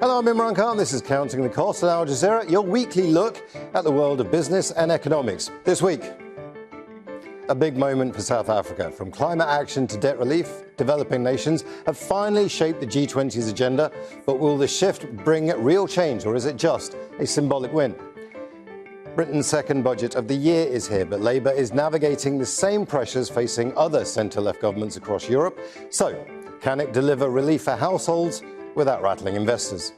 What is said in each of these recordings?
Hello, I'm Imran Khan. This is Counting the Cost at Al Jazeera, your weekly look at the world of business and economics. This week, a big moment for South Africa. From climate action to debt relief, developing nations have finally shaped the G20's agenda. But will the shift bring real change, or is it just a symbolic win? Britain's second budget of the year is here, but Labour is navigating the same pressures facing other centre-left governments across Europe. So, can it deliver relief for households without rattling investors?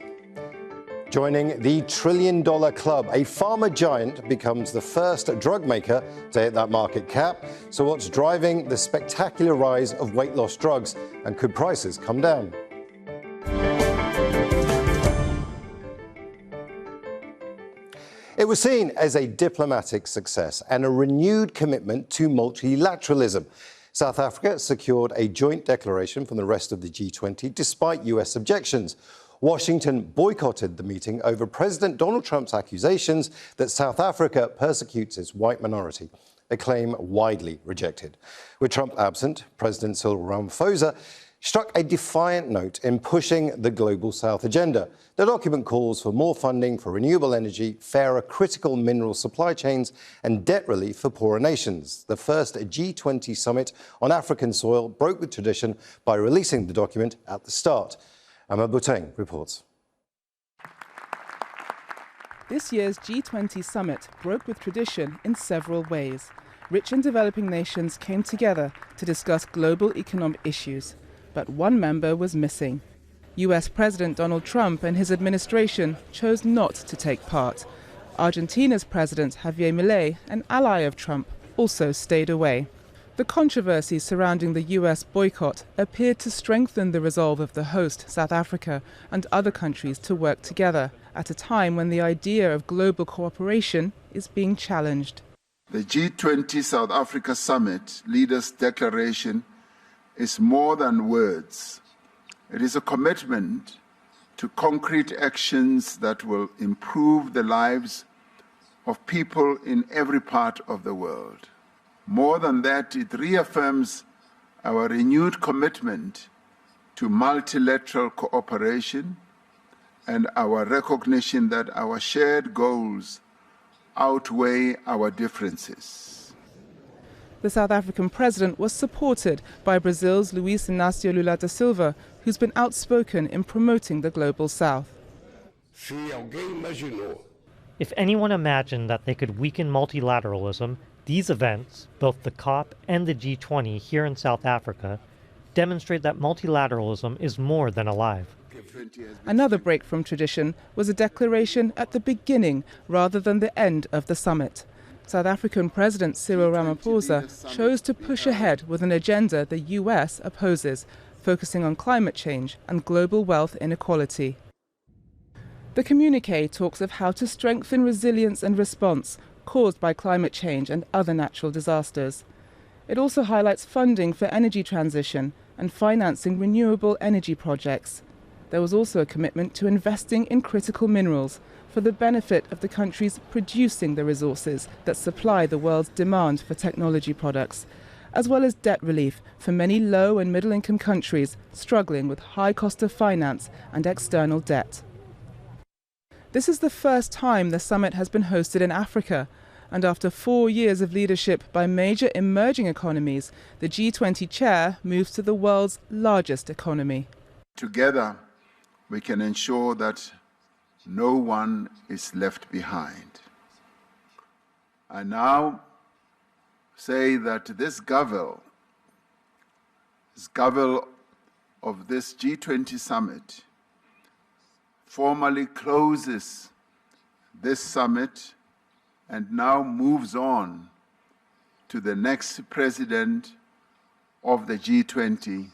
Joining the $1 trillion club, a pharma giant becomes the first drug maker to hit that market cap. So what's driving the spectacular rise of weight loss drugs, and could prices come down? It was seen as a diplomatic success and a renewed commitment to multilateralism. South Africa secured a joint declaration from the rest of the G20 despite US objections. Washington boycotted the meeting over President Donald Trump's accusations that South Africa persecutes its white minority, a claim widely rejected. With Trump absent, President Cyril Ramaphosa struck a defiant note in pushing the Global South agenda. The document calls for more funding for renewable energy, fairer critical mineral supply chains, and debt relief for poorer nations. The first G20 summit on African soil broke with tradition by releasing the document at the start. Amma Buteng reports. This year's G20 summit broke with tradition in several ways. Rich and developing nations came together to discuss global economic issues. But one member was missing. US President Donald Trump and his administration chose not to take part. Argentina's President Javier Milei, an ally of Trump, also stayed away. The controversy surrounding the US boycott appeared to strengthen the resolve of the host, South Africa, and other countries to work together at a time when the idea of global cooperation is being challenged. The G20 South Africa Summit Leaders' Declaration is more than words. It is a commitment to concrete actions that will improve the lives of people in every part of the world. More than that, it reaffirms our renewed commitment to multilateral cooperation and our recognition that our shared goals outweigh our differences. The South African president was supported by Brazil's Luiz Inácio Lula da Silva, who's been outspoken in promoting the Global South. If anyone imagined that they could weaken multilateralism, these events, both the COP and the G20 here in South Africa, demonstrate that multilateralism is more than alive. Another break from tradition was a declaration at the beginning rather than the end of the summit. South African President Cyril Ramaphosa chose to push ahead with an agenda the US opposes, focusing on climate change and global wealth inequality. The communiqué talks of how to strengthen resilience and response caused by climate change and other natural disasters. It also highlights funding for energy transition and financing renewable energy projects. There was also a commitment to investing in critical minerals for the benefit of the countries producing the resources that supply the world's demand for technology products, as well as debt relief for many low and middle-income countries struggling with high cost of finance and external debt. This is the first time the summit has been hosted in Africa, and after 4 years of leadership by major emerging economies, the G20 chair moves to the world's largest economy. Together, we can ensure that no one is left behind. I now say that this gavel of this G20 summit formally closes this summit and now moves on to the next president of the G20,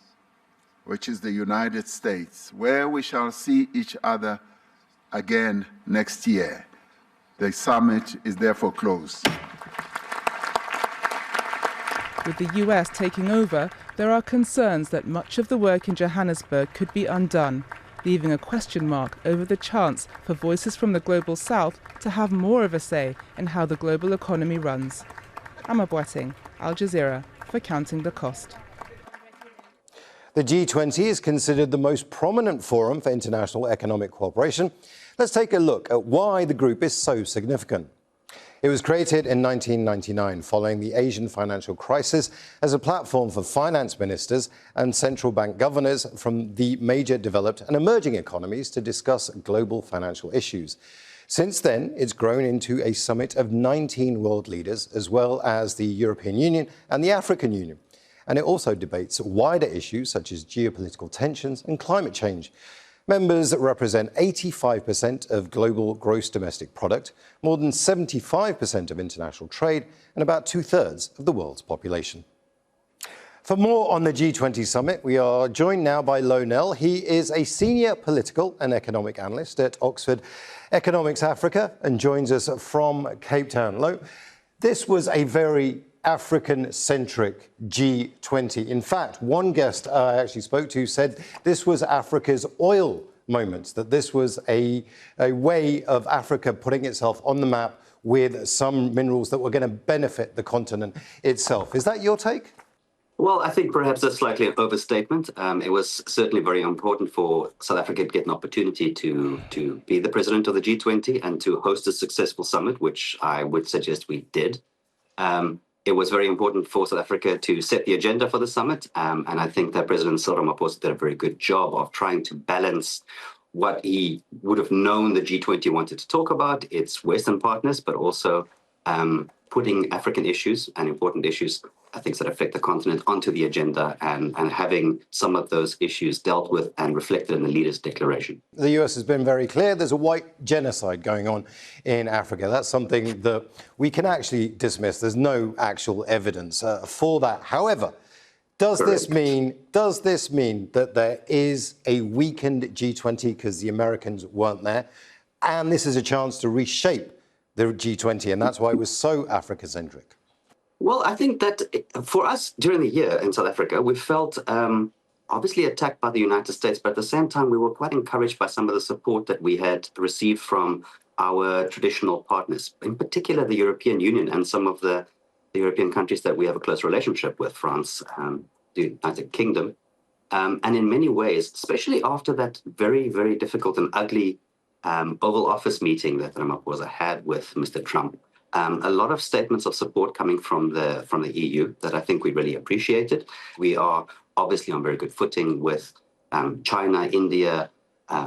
which is the United States, where we shall see each other again next year. The summit is therefore closed. With the US taking over, there are concerns that much of the work in Johannesburg could be undone, leaving a question mark over the chance for voices from the Global South to have more of a say in how the global economy runs. Amma Buteng, Al Jazeera, for Counting the Cost. The G20 is considered the most prominent forum for international economic cooperation. Let's take a look at why the group is so significant. It was created in 1999 following the Asian financial crisis as a platform for finance ministers and central bank governors from the major developed and emerging economies to discuss global financial issues. Since then, it's grown into a summit of 19 world leaders, as well as the European Union and the African Union. And it also debates wider issues such as geopolitical tensions and climate change. Members represent 85% of global gross domestic product, more than 75% of international trade, and about 2/3 of the world's population. For more on the G20 summit, we are joined now by Lo Nel. He is a senior political and economic analyst at Oxford Economics Africa and joins us from Cape Town. Lo, this was a very African-centric G20. In fact, one guest I actually spoke to said this was Africa's oil moment, that this was a way of Africa putting itself on the map with some minerals that were going to benefit the continent itself. Is that your take? Well, I think perhaps that's slightly an overstatement. It was certainly very important for South Africa to get an opportunity to be the president of the G20 and to host a successful summit, which I would suggest we did. It was very important for South Africa to set the agenda for the summit, and I think that President Cyril Ramaphosa did a very good job of trying to balance what he would have known the G20 wanted to talk about, its Western partners, but also putting African issues and important issues, things that affect the continent, onto the agenda and having some of those issues dealt with and reflected in the leaders' declaration. The US has been very clear there's a white genocide going on in Africa. That's something that we can actually dismiss. There's no actual evidence for that. However, does this mean that there is a weakened G20 because the Americans weren't there? And this is a chance to reshape the G20, and that's why it was so Africa-centric. Well, I think that for us during the year in South Africa, we felt obviously attacked by the United States, but at the same time, we were quite encouraged by some of the support that we had received from our traditional partners, in particular the European Union and some of the European countries that we have a close relationship with, France, the United Kingdom. And in many ways, especially after that very, very difficult and ugly Oval Office meeting that Ramaphosa had with Mr. Trump, a lot of statements of support coming from the EU that I think we really appreciated. We are obviously on very good footing with China, India,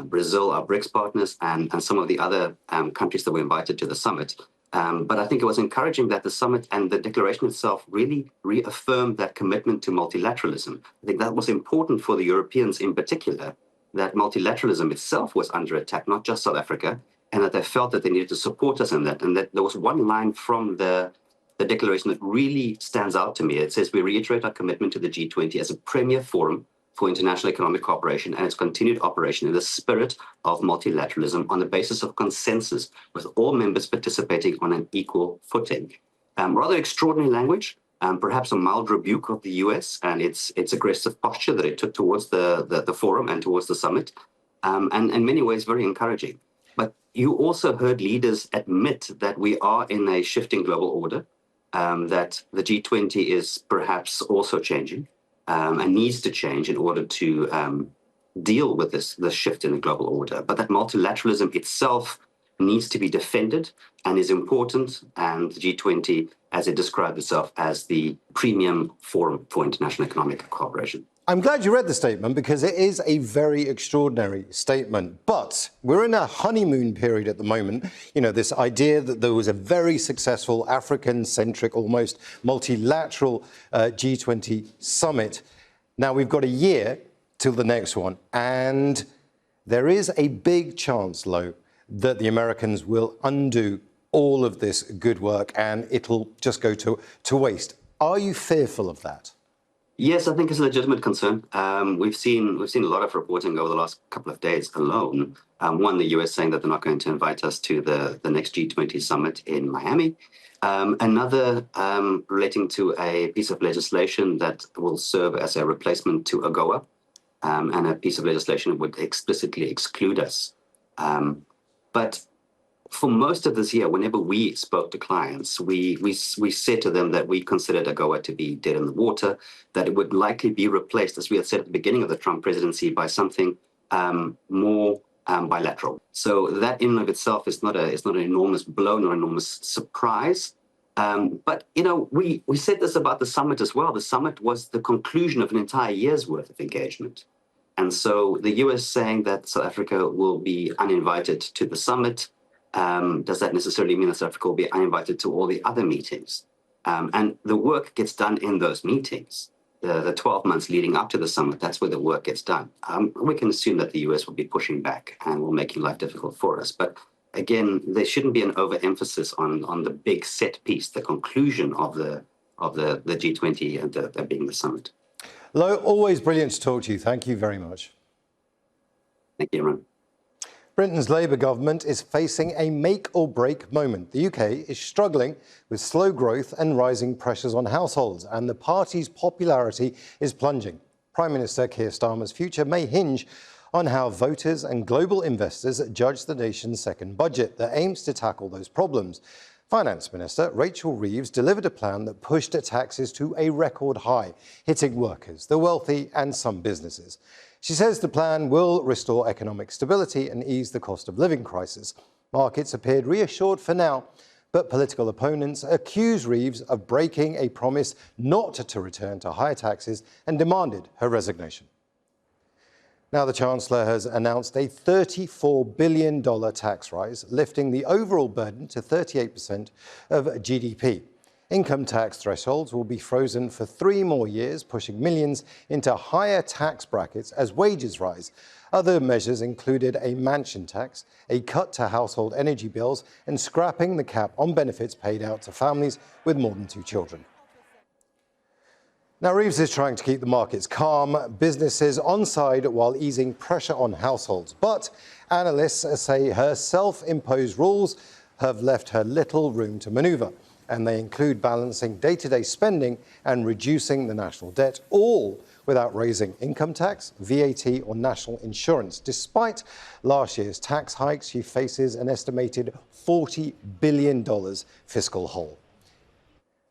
Brazil, our BRICS partners, and some of the other countries that were invited to the summit. But I think it was encouraging that the summit and the declaration itself really reaffirmed that commitment to multilateralism. I think that was important for the Europeans in particular, that multilateralism itself was under attack, not just South Africa, and that they felt that they needed to support us in that. And that there was one line from the declaration that really stands out to me. It says, "We reiterate our commitment to the G20 as a premier forum for international economic cooperation and its continued operation in the spirit of multilateralism on the basis of consensus, with all members participating on an equal footing." Rather extraordinary language, perhaps a mild rebuke of the US and its aggressive posture that it took towards the forum and towards the summit, and in many ways very encouraging. But you also heard leaders admit that we are in a shifting global order, that the G20 is perhaps also changing and needs to change in order to deal with this shift in the global order, but that multilateralism itself needs to be defended and is important, and the G20, as it described itself, as the premium forum for international economic cooperation. I'm glad you read the statement because it is a very extraordinary statement. But we're in a honeymoon period at the moment. You know, this idea that there was a very successful African-centric, almost multilateral G20 summit. Now we've got a year till the next one. And there is a big chance, Lo, that the Americans will undo all of this good work and it'll just go to waste. Are you fearful of that? Yes, I think it's a legitimate concern. We've seen a lot of reporting over the last couple of days alone. One, the US saying that they're not going to invite us to the next G20 summit in Miami. Another relating to a piece of legislation that will serve as a replacement to AGOA, and a piece of legislation would explicitly exclude us. But For most of this year, whenever we spoke to clients, we said to them that we considered AGOA to be dead in the water, that it would likely be replaced, as we had said at the beginning of the Trump presidency, by something more bilateral. So that in and of itself is not an enormous blow, not an enormous surprise. But, we said this about the summit as well. The summit was the conclusion of an entire year's worth of engagement. And so the US saying that South Africa will be uninvited to the summit, does that necessarily mean that South Africa will be uninvited to all the other meetings? And the work gets done in those meetings. The 12 months leading up to the summit, that's where the work gets done. We can assume that the US will be pushing back and will making life difficult for us. But again, there shouldn't be an overemphasis on the big set piece, the conclusion of the G20 and that being the summit. Lo, always brilliant to talk to you. Thank you very much. Thank you, Ron. Britain's Labour government is facing a make-or-break moment. The UK is struggling with slow growth and rising pressures on households, and the party's popularity is plunging. Prime Minister Keir Starmer's future may hinge on how voters and global investors judge the nation's second budget that aims to tackle those problems. Finance Minister Rachel Reeves delivered a plan that pushed taxes to a record high, hitting workers, the wealthy and some businesses. She says the plan will restore economic stability and ease the cost of living crisis. Markets appeared reassured for now, but political opponents accuse Reeves of breaking a promise not to return to higher taxes and demanded her resignation. Now, the Chancellor has announced a $34 billion tax rise, lifting the overall burden to 38% of GDP. Income tax thresholds will be frozen for 3 more years, pushing millions into higher tax brackets as wages rise. Other measures included a mansion tax, a cut to household energy bills, and scrapping the cap on benefits paid out to families with more than 2 children. Now, Reeves is trying to keep the markets calm, businesses on side while easing pressure on households. But analysts say her self-imposed rules have left her little room to manoeuvre, and they include balancing day-to-day spending and reducing the national debt, all without raising income tax, VAT or national insurance. Despite last year's tax hikes, she faces an estimated $40 billion fiscal hole.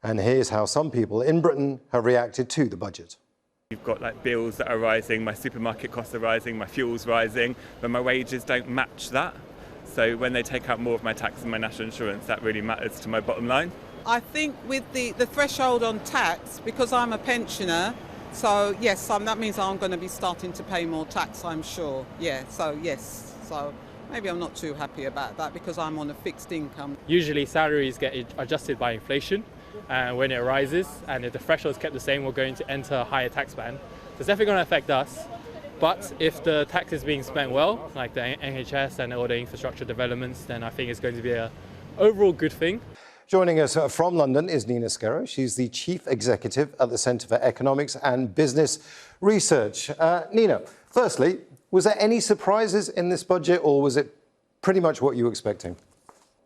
And here's how some people in Britain have reacted to the budget. You've got bills that are rising, my supermarket costs are rising, my fuel's rising, but my wages don't match that. So when they take out more of my tax and my national insurance, that really matters to my bottom line. I think with the threshold on tax, because I'm a pensioner, so yes, that means I'm going to be starting to pay more tax, I'm sure. Yeah, so yes. So maybe I'm not too happy about that because I'm on a fixed income. Usually salaries get adjusted by inflation. When it rises, and if the threshold is kept the same, we're going to enter a higher tax band. So it's definitely going to affect us. But if the tax is being spent well, like the NHS and all the infrastructure developments, then I think it's going to be an overall good thing. Joining us from London is Nina Skerro. She's the Chief Executive at the Centre for Economics and Business Research. Nina, firstly, was there any surprises in this budget, or was it pretty much what you were expecting?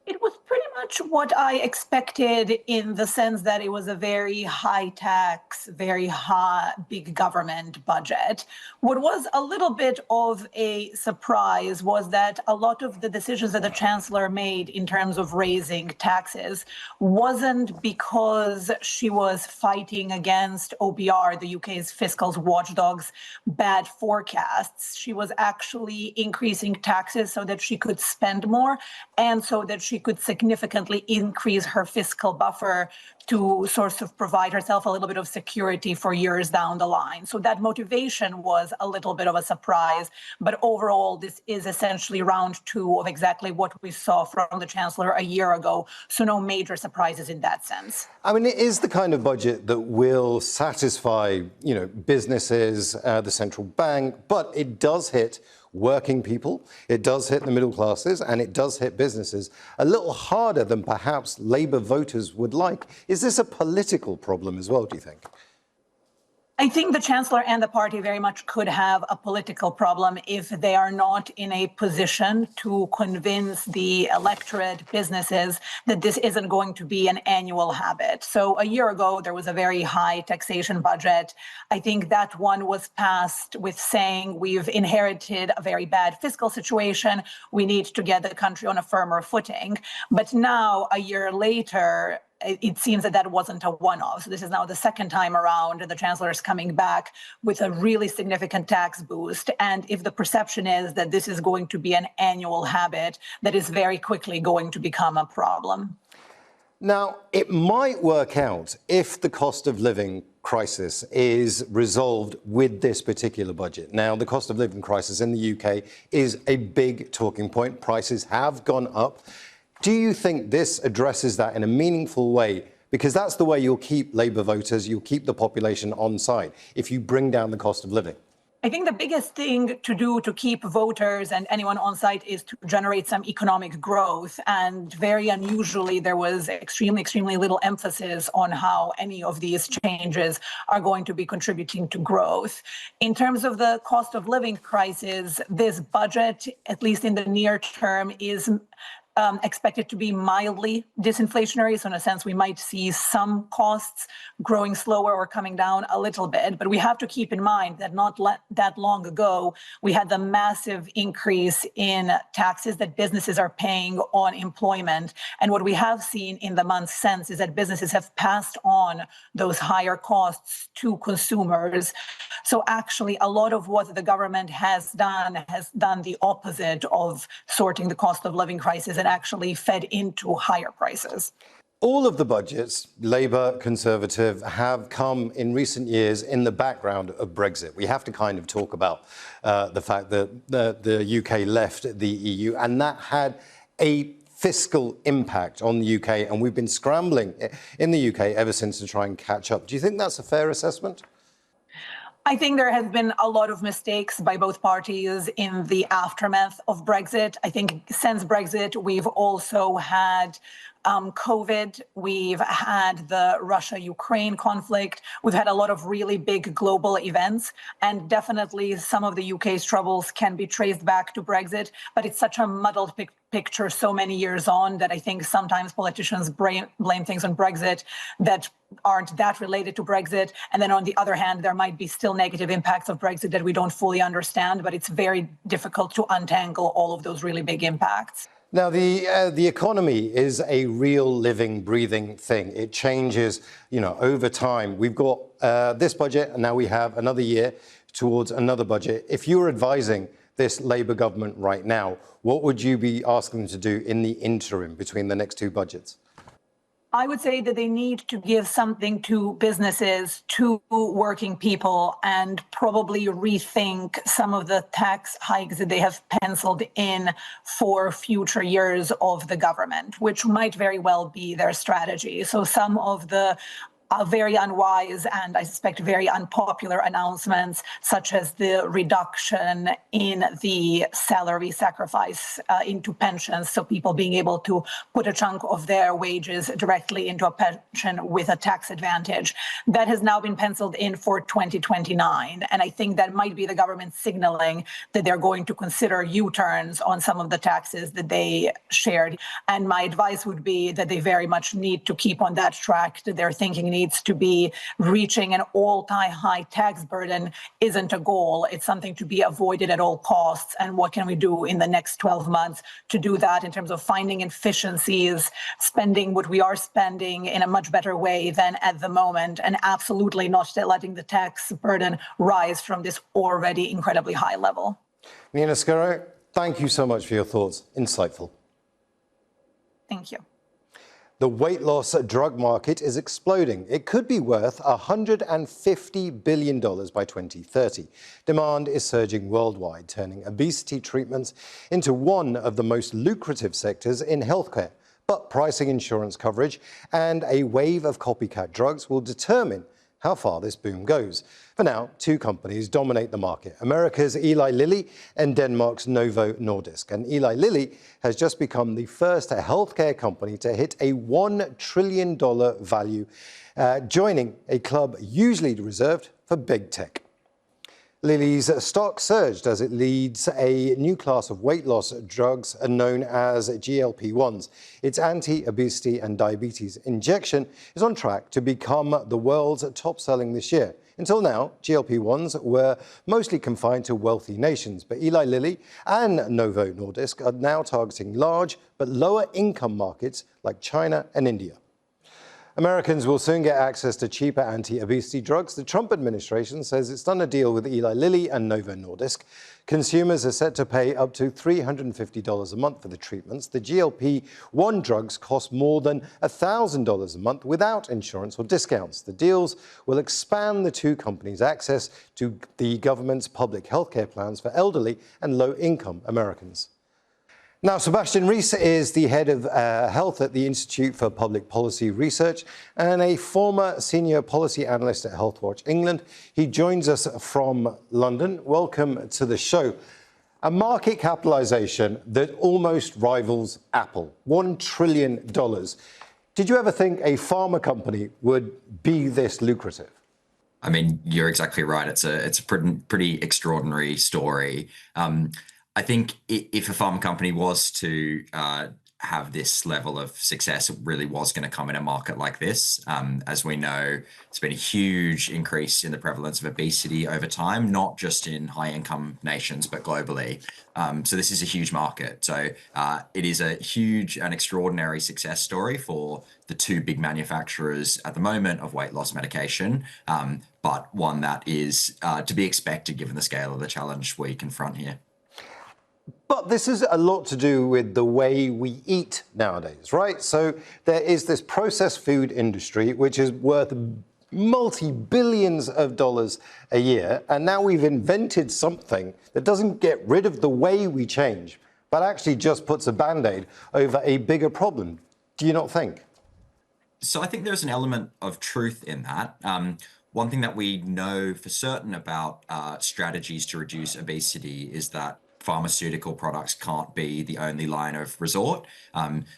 It was pretty much what I expected, in the sense that it was a very high tax, very high, big government budget. What was a little bit of a surprise was that a lot of the decisions that the Chancellor made in terms of raising taxes wasn't because she was fighting against OBR, the UK's fiscal watchdog's bad forecasts. She was actually increasing taxes so that she could spend more and so that she could significantly increase her fiscal buffer to sort of provide herself a little bit of security for years down the line. So that motivation was a little bit of a surprise. But overall, this is essentially round 2 of exactly what we saw from the Chancellor a year ago. So no major surprises in that sense. I mean, it is the kind of budget that will satisfy, businesses, the central bank, but it does hit working people, it does hit the middle classes, and it does hit businesses a little harder than perhaps Labour voters would like. Is this a political problem as well, do you think? I think the Chancellor and the party very much could have a political problem if they are not in a position to convince the electorate, businesses, that this isn't going to be an annual habit. So a year ago, there was a very high taxation budget. I think that one was passed with saying we've inherited a very bad fiscal situation. We need to get the country on a firmer footing. But now, a year later, it seems that wasn't a one-off. So this is now the second time around, and the Chancellor is coming back with a really significant tax boost. And if the perception is that this is going to be an annual habit, that is very quickly going to become a problem. Now, it might work out if the cost of living crisis is resolved with this particular budget. Now, the cost of living crisis in the UK is a big talking point. Prices have gone up. Do you think this addresses that in a meaningful way? Because that's the way you'll keep Labour voters, you'll keep the population on side, if you bring down the cost of living. I think the biggest thing to do to keep voters and anyone on site is to generate some economic growth. And very unusually, there was extremely little emphasis on how any of these changes are going to be contributing to growth. In terms of the cost of living crisis, this budget, at least in the near term, is expected to be mildly disinflationary. So in a sense, we might see some costs growing slower or coming down a little bit. But we have to keep in mind that not that long ago, we had the massive increase in taxes that businesses are paying on employment. And what we have seen in the months since is that businesses have passed on those higher costs to consumers. So actually, a lot of what the government has done the opposite of sorting the cost of living crisis and actually fed into higher prices. All of the budgets, Labour, Conservative, have come in recent years in the background of Brexit. We have to kind of talk about the fact that the UK left the EU, and that had a fiscal impact on the UK, and we've been scrambling in the UK ever since to try and catch up. Do you think that's a fair assessment? I think there has been a lot of mistakes by both parties in the aftermath of Brexit. I think since Brexit, we've also had COVID, we've had the Russia-Ukraine conflict, we've had a lot of really big global events, and definitely some of the UK's troubles can be traced back to Brexit, but it's such a muddled picture so many years on that I think sometimes politicians blame things on Brexit that aren't that related to Brexit. And then on the other hand, there might be still negative impacts of Brexit that we don't fully understand, but it's very difficult to untangle all of those really big impacts. Now, the economy is a real living, breathing thing. It changes, over time. We've got this budget, and now we have another year towards another budget. If you were advising this Labour government right now, what would you be asking them to do in the interim between the next two budgets? I would say that they need to give something to businesses, to working people, and probably rethink some of the tax hikes that they have penciled in for future years of the government, which might very well be their strategy. So some of the very unwise and I suspect very unpopular announcements, such as the reduction in the salary sacrifice into pensions, so people being able to put a chunk of their wages directly into a pension with a tax advantage. That has now been penciled in for 2029. And I think that might be the government signaling that they're going to consider U-turns on some of the taxes that they shared. And my advice would be that they very much need to keep on that track, that their thinking needs to be reaching an all-time high tax burden isn't a goal. It's something to be avoided at all costs. And what can we do in the next 12 months to do that in terms of finding efficiencies, spending what we are spending in a much better way than at the moment, and absolutely not letting the tax burden rise from this already incredibly high level. Nina Skoro, thank you so much for your thoughts. Insightful. Thank you. The weight loss drug market is exploding. It could be worth $150 billion by 2030. Demand is surging worldwide, turning obesity treatments into one of the most lucrative sectors in healthcare. But pricing, insurance coverage, and a wave of copycat drugs will determine how far this boom goes. For now, two companies dominate the market, America's Eli Lilly and Denmark's Novo Nordisk. And Eli Lilly has just become the first healthcare company to hit a $1 trillion value, joining a club usually reserved for big tech. Lilly's stock surged as it leads a new class of weight loss drugs known as GLP-1s. Its anti-obesity and diabetes injection is on track to become the world's top selling this year. Until now, GLP-1s were mostly confined to wealthy nations, but Eli Lilly and Novo Nordisk are now targeting large but lower income markets like China and India. Americans will soon get access to cheaper anti-obesity drugs. The Trump administration says it's done a deal with Eli Lilly and Novo Nordisk. Consumers are set to pay up to $350 a month for the treatments. The GLP-1 drugs cost more than $1,000 a month without insurance or discounts. The deals will expand the two companies' access to the government's public healthcare plans for elderly and low-income Americans. Now, Sebastian Rees is the head of health at the Institute for Public Policy Research and a former senior policy analyst at Healthwatch England. He joins us from London. Welcome to the show. A market capitalization that almost rivals Apple, $1 trillion. Did you ever think a pharma company would be this lucrative? I mean, you're exactly right. It's a pretty extraordinary story. I think if a pharma company was to have this level of success, it really was going to come in a market like this. As we know, it's been a huge increase in the prevalence of obesity over time, not just in high-income nations, but globally. So this is a huge market. So it is a huge and extraordinary success story for the two big manufacturers at the moment of weight loss medication, but one that is to be expected given the scale of the challenge we confront here. But this is a lot to do with the way we eat nowadays, right? So there is this processed food industry, which is worth multi-billions of dollars a year. And now we've invented something that doesn't get rid of the way we change, but actually just puts a Band-Aid over a bigger problem. Do you not think? So I think there's an element of truth in that. One thing that we know for certain about strategies to reduce obesity is that pharmaceutical products can't be the only line of resort.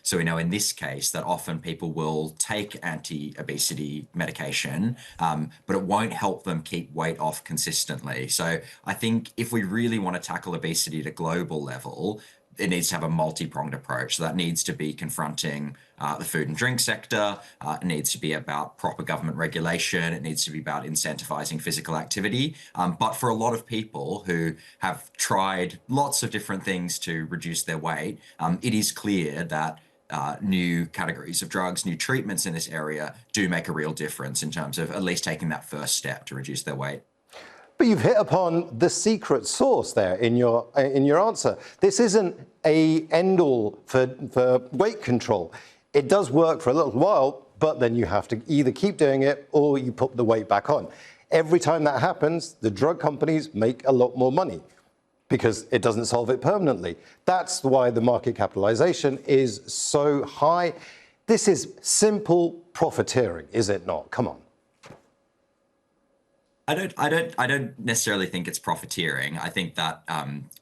So we know in this case that often people will take anti-obesity medication, but it won't help them keep weight off consistently. So I think if we really want to tackle obesity at a global level, it needs to have a multi-pronged approach. So that needs to be confronting the food and drink sector. It needs to be about proper government regulation. It needs to be about incentivizing physical activity. But for a lot of people who have tried lots of different things to reduce their weight, it is clear that new categories of drugs, new treatments in this area do make a real difference in terms of at least taking that first step to reduce their weight. But you've hit upon the secret sauce there in your answer. This isn't an end-all for weight control. It does work for a little while, but then you have to either keep doing it or you put the weight back on. Every time that happens, the drug companies make a lot more money because it doesn't solve it permanently. That's why the market capitalization is so high. This is simple profiteering, is it not? Come on. I don't necessarily think it's profiteering. I think that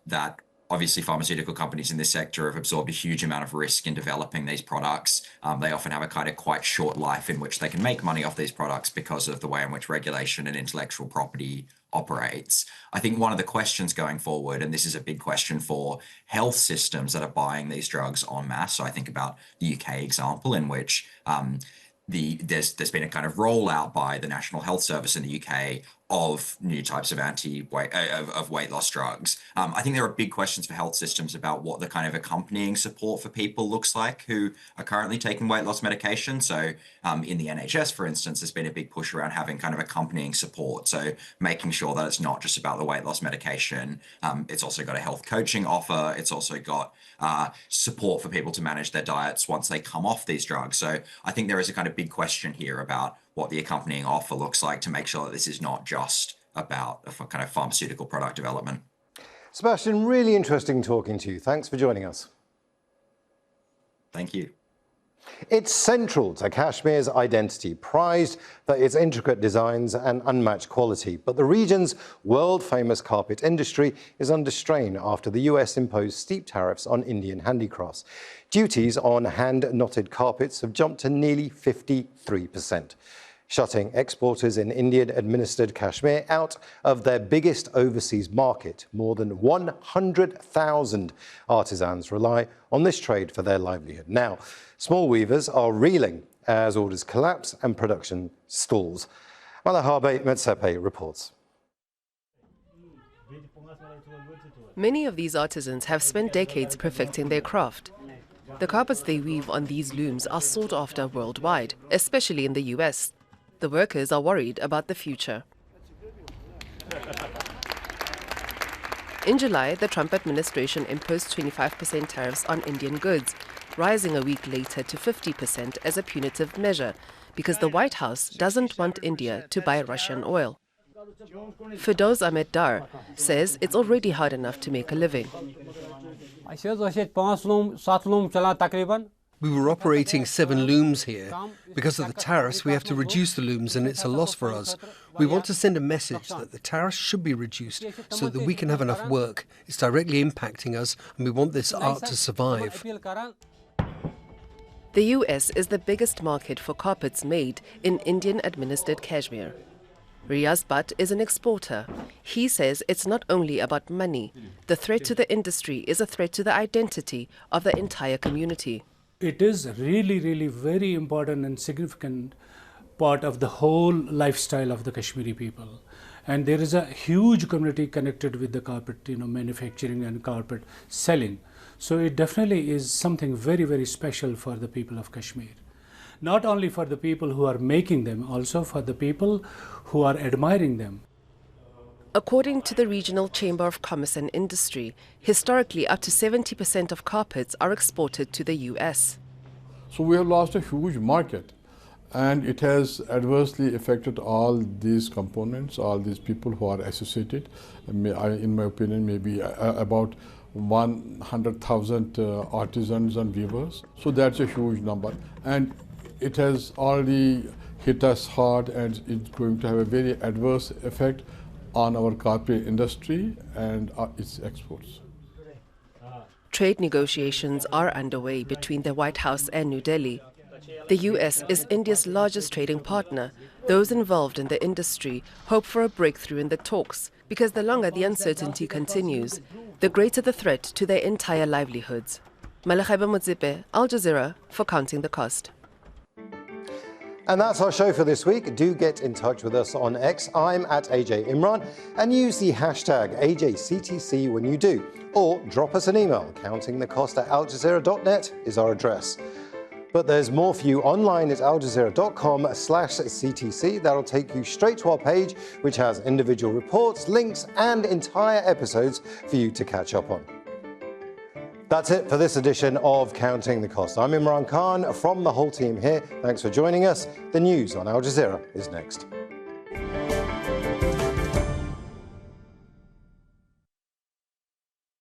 that obviously pharmaceutical companies in this sector have absorbed a huge amount of risk in developing these products. They often have a kind of quite short life in which they can make money off these products because of the way in which regulation and intellectual property operates. I think one of the questions going forward, and this is a big question for health systems that are buying these drugs en masse. So I think about the UK example in which there's been a kind of rollout by the National Health Service in the UK of new types of weight loss drugs. I think there are big questions for health systems about what the kind of accompanying support for people looks like who are currently taking weight loss medication. So in the NHS, for instance, there's been a big push around having kind of accompanying support. So making sure that it's not just about the weight loss medication. It's also got a health coaching offer. It's also got support for people to manage their diets once they come off these drugs. So I think there is a kind of big question here about what the accompanying offer looks like to make sure that this is not just about a kind of pharmaceutical product development. Sebastian, really interesting talking to you. Thanks for joining us. Thank you. It's central to Kashmir's identity, prized for its intricate designs and unmatched quality. But the region's world-famous carpet industry is under strain after the US imposed steep tariffs on Indian handicrafts. Duties on hand-knotted carpets have jumped to nearly 53%. shutting exporters in Indian-administered Kashmir out of their biggest overseas market. More than 100,000 artisans rely on this trade for their livelihood. Now, small weavers are reeling as orders collapse and production stalls. Malahabe Metsepe reports. Many of these artisans have spent decades perfecting their craft. The carpets they weave on these looms are sought after worldwide, especially in the US. The workers are worried about the future. In July, the Trump administration imposed 25% tariffs on Indian goods, rising a week later to 50% as a punitive measure, because the White House doesn't want India to buy Russian oil. Firdoz Ahmed Dar says it's already hard enough to make a living. We were operating 7 looms here. Because of the tariffs, we have to reduce the looms, and it's a loss for us. We want to send a message that the tariffs should be reduced so that we can have enough work. It's directly impacting us, and we want this art to survive. The US is the biggest market for carpets made in Indian-administered Kashmir. Riaz Butt is an exporter. He says it's not only about money. The threat to the industry is a threat to the identity of the entire community. It is really very important and significant part of the whole lifestyle of the Kashmiri people. And there is a huge community connected with the carpet, manufacturing and carpet selling. So it definitely is something very special for the people of Kashmir. Not only for the people who are making them, also for the people who are admiring them. According to the Regional Chamber of Commerce and Industry, historically up to 70% of carpets are exported to the US. So we have lost a huge market, and it has adversely affected all these components, all these people who are associated. In my opinion, maybe about 100,000 artisans and weavers. So that's a huge number. And it has already hit us hard, and it's going to have a very adverse effect on our carpet industry and its exports. Trade negotiations are underway between the White House and New Delhi. The US is India's largest trading partner. Those involved in the industry hope for a breakthrough in the talks, because the longer the uncertainty continues, the greater the threat to their entire livelihoods. Malakhaiba Mudzipe, Al Jazeera, for Counting the Cost. And that's our show for this week. Do get in touch with us on X. I'm at AJ Imran, and use the hashtag AJCTC when you do. Or drop us an email. countingthecost@aljazeera.net is our address. But there's more for you online at aljazeera.com/CTC. That'll take you straight to our page, which has individual reports, links, and entire episodes for you to catch up on. That's it for this edition of Counting the Cost. I'm Imran Khan from the whole team here. Thanks for joining us. The news on Al Jazeera is next.